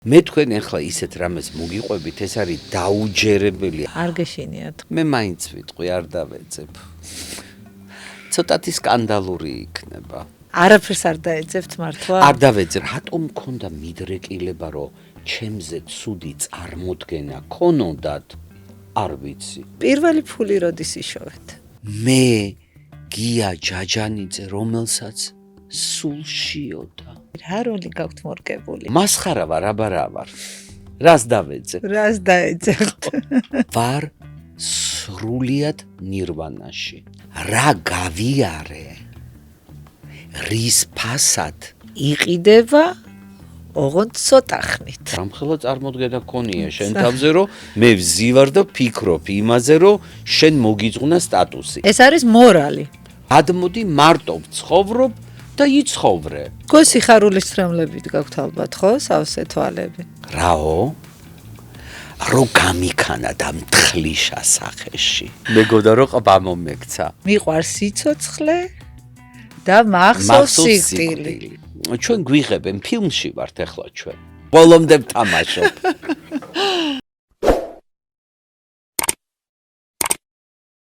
მე თქვენ ახლა ისეთ რამეს მოგიყვებით, ეს არის დაუჯერებელი. არ გეშინიათ. მე მაინც ვიტყვი, არ დავეძებ. ცოტათი სკანდალური იქნება. არაფერს არ დაეძებთ მართლა? არ დავეძებ. რატომ მქონდა მიდრეკილება, რომ ჩემზე ცუდი წარმოდგენა ქონოდათ? არ ვიცი. პირველი ფული როდის იშოვეთ? მე გია ჯაჯანიძე, რომელსაც სულ შიოდა. რა როლი გაქვთ მორგებული? მასხარა ვარ, აბარა ვარ. რას დავეძებ? რას დაეძებთ? ვარ სრულიად ნირვანაში. რა გავიარე? რის ფასად? იყიდება ოღონდ ცოტა ხნით. რამხელა წარმოდგენა გქონია შენ თავზე, რომ მე ვზივარ და ფიქრობ იმაზე, რომ შენ მოგიძღვნა სტატუსი. ეს არის მორალი. გადმოდი მარტო ვცხოვრობ და იცხოვრე. გო სიხარულის ცრემლებით გაქვთ ალბათ, ხო? სავსე თვალები. რაო? რო გამიქანა და მთლიშა სახეში. მეგონა რომ ყბა მომექცა. მიყვარს სიცოცხლე და მახსოვს სიკვდილი. ჩვენ გვიღებენ ფილმში ვართ ახლა ჩვენ. ბოლომდე ვთამაშობ.